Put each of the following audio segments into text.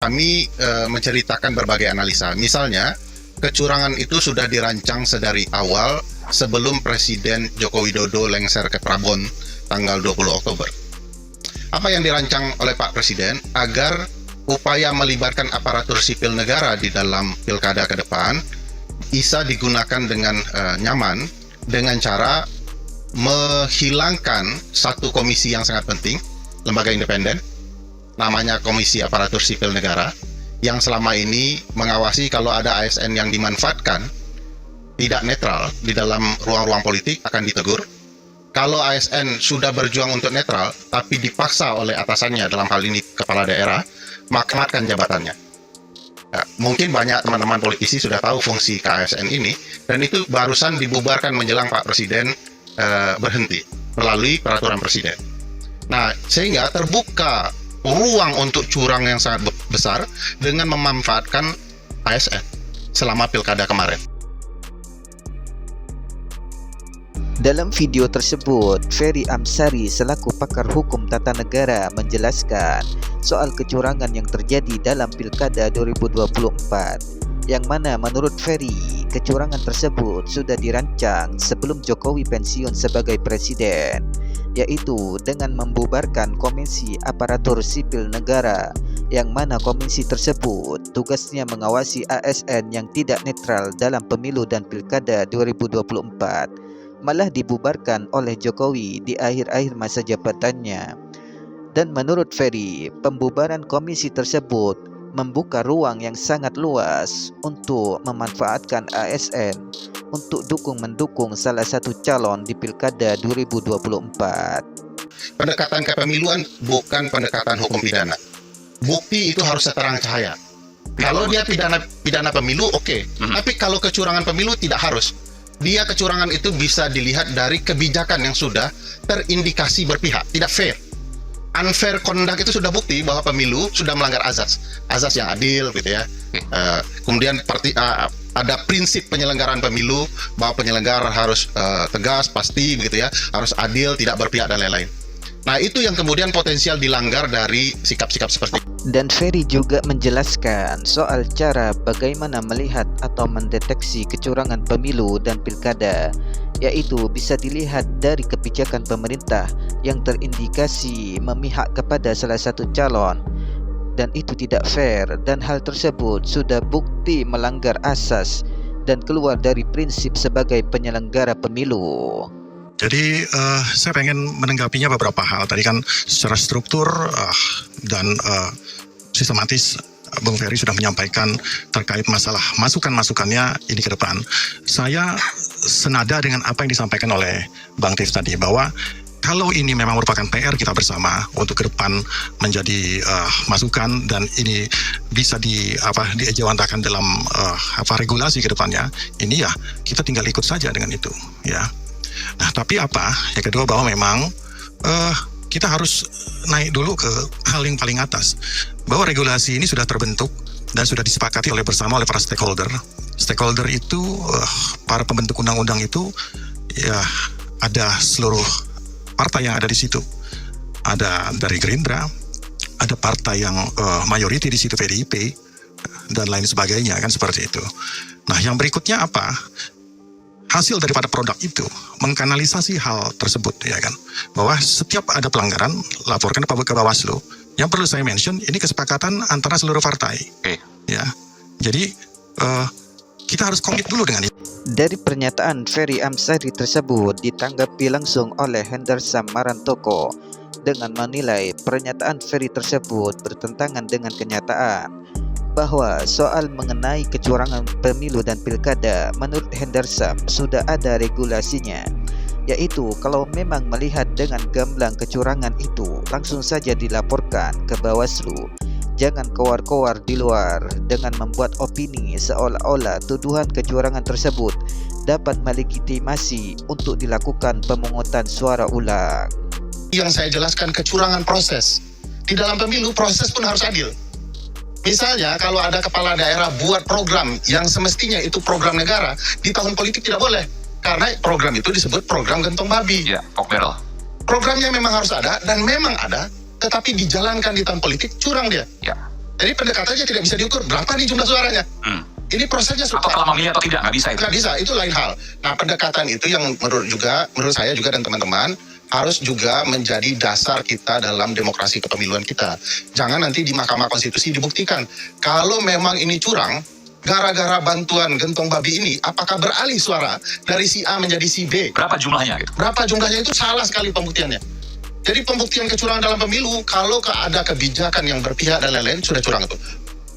Kami menceritakan berbagai analisa. Misalnya, kecurangan itu sudah dirancang sedari awal sebelum Presiden Joko Widodo lengser ke Prabon tanggal 20 Oktober. Apa yang dirancang oleh Pak Presiden agar upaya melibatkan aparatur sipil negara di dalam pilkada ke depan bisa digunakan dengan nyaman dengan cara menghilangkan satu komisi yang sangat penting, lembaga independen, namanya Komisi Aparatur Sipil Negara, yang selama ini mengawasi kalau ada ASN yang dimanfaatkan tidak netral di dalam ruang-ruang politik akan ditegur. Kalau ASN sudah berjuang untuk netral tapi dipaksa oleh atasannya, dalam hal ini kepala daerah, maka akan jabatannya. Ya, mungkin banyak teman-teman politisi sudah tahu fungsi KASN ini, dan itu barusan dibubarkan menjelang Pak Presiden berhenti melalui peraturan Presiden. Nah, sehingga terbuka ruang untuk curang yang sangat besar dengan memanfaatkan ASN selama pilkada kemarin. Dalam video tersebut, Ferry Amsari selaku pakar hukum tata negara menjelaskan soal kecurangan yang terjadi dalam Pilkada 2024, yang mana menurut Ferry, kecurangan tersebut sudah dirancang sebelum Jokowi pensiun sebagai presiden, yaitu dengan membubarkan Komisi Aparatur Sipil Negara, yang mana komisi tersebut tugasnya mengawasi ASN yang tidak netral dalam pemilu dan Pilkada 2024. Malah dibubarkan oleh Jokowi di akhir-akhir masa jabatannya. Dan menurut Ferry, pembubaran komisi tersebut membuka ruang yang sangat luas untuk memanfaatkan ASN untuk mendukung salah satu calon di Pilkada 2024. Pendekatan kepemiluan bukan pendekatan hukum pidana. Bukti itu harus seterang cahaya. Kalau dia pidana pemilu, oke. Tapi kalau kecurangan pemilu tidak harus. Dia kecurangan itu bisa dilihat dari kebijakan yang sudah terindikasi berpihak, tidak fair. Unfair conduct itu sudah bukti bahwa pemilu sudah melanggar azas yang adil, gitu ya. Kemudian ada prinsip penyelenggaraan pemilu bahwa penyelenggara harus tegas, pasti, begitu ya, harus adil, tidak berpihak dan lain-lain. Nah, itu yang kemudian potensial dilanggar dari sikap-sikap seperti itu. Dan Ferry juga menjelaskan soal cara bagaimana melihat atau mendeteksi kecurangan pemilu dan pilkada, yaitu bisa dilihat dari kebijakan pemerintah yang terindikasi memihak kepada salah satu calon, dan itu tidak fair, dan hal tersebut sudah bukti melanggar asas dan keluar dari prinsip sebagai penyelenggara pemilu. Jadi saya pengen menanggapinya beberapa hal. Tadi kan secara struktur dan sistematis Bung Ferry sudah menyampaikan terkait masalah masukan-masukannya ini ke depan. Saya senada dengan apa yang disampaikan oleh Bang Tiff tadi, bahwa kalau ini memang merupakan PR kita bersama untuk ke depan menjadi masukan, dan ini bisa diejawantahkan dalam regulasi ke depannya, ini ya kita tinggal ikut saja dengan itu, ya. Nah, tapi yang kedua, bahwa memang kita harus naik dulu ke hal yang paling atas, bahwa regulasi ini sudah terbentuk dan sudah disepakati bersama oleh para stakeholder. Stakeholder itu para pembentuk undang-undang itu ya ada seluruh partai yang ada di situ. Ada dari Gerindra, ada partai yang mayoriti di situ, PDIP dan lain sebagainya, kan seperti itu. Nah, yang berikutnya apa? Hasil daripada produk itu mengkanalisasi hal tersebut, ya kan, bahwa setiap ada pelanggaran laporkan ke Bawaslu. Yang perlu saya mention, ini kesepakatan antara seluruh partai, ya. Jadi kita harus komit dulu dengan itu. Dari pernyataan Ferry Amsari tersebut ditanggapi langsung oleh Hendarsam Marantoko dengan menilai pernyataan Ferry tersebut bertentangan dengan kenyataan, bahwa soal mengenai kecurangan pemilu dan pilkada menurut Hendarsam sudah ada regulasinya, yaitu kalau memang melihat dengan gamblang kecurangan itu langsung saja dilaporkan ke Bawaslu. Jangan keluar-keluar di luar dengan membuat opini seolah-olah tuduhan kecurangan tersebut dapat melegitimasi untuk dilakukan pemungutan suara ulang. Yang saya jelaskan, kecurangan proses. Di dalam pemilu proses pun harus adil. Misalnya kalau ada kepala daerah buat program yang semestinya itu program negara, di tahun politik tidak boleh. Karena program itu disebut program gentong babi. Ya, Okmerol. Programnya memang harus ada dan memang ada, tetapi dijalankan di tahun politik curang dia. Ya. Jadi pendekatannya tidak bisa diukur berapa nih jumlah suaranya. Ini prosesnya Atau telah memilih atau tidak, nggak bisa itu. nggak bisa, itu lain hal. Nah, pendekatan itu yang menurut saya juga dan teman-teman harus juga menjadi dasar kita dalam demokrasi kepemiluan kita. Jangan nanti di Mahkamah Konstitusi dibuktikan kalau memang ini curang gara-gara bantuan gentong babi ini, apakah beralih suara dari si A menjadi si B? Berapa jumlahnya gitu? Berapa jumlahnya itu salah sekali pembuktiannya. Jadi pembuktian kecurangan dalam pemilu kalau ada kebijakan yang berpihak dan lain-lain sudah curang itu.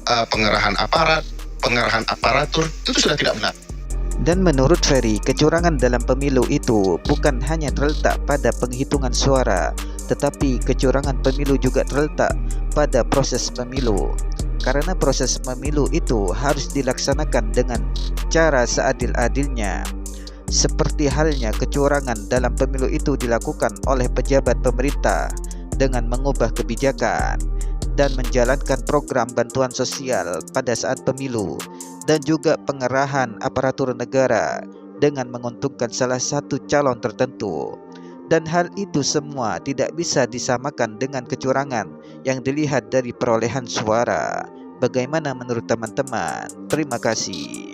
Pengerahan aparat, pengerahan aparatur itu sudah tidak benar. Dan menurut Ferry, kecurangan dalam pemilu itu bukan hanya terletak pada penghitungan suara, tetapi kecurangan pemilu juga terletak pada proses pemilu. Karena proses pemilu itu harus dilaksanakan dengan cara seadil-adilnya. Seperti halnya kecurangan dalam pemilu itu dilakukan oleh pejabat pemerintah dengan mengubah kebijakan dan menjalankan program bantuan sosial pada saat pemilu, dan juga pengerahan aparatur negara dengan menguntungkan salah satu calon tertentu. Dan hal itu semua tidak bisa disamakan dengan kecurangan yang dilihat dari perolehan suara. Bagaimana menurut teman-teman? Terima kasih.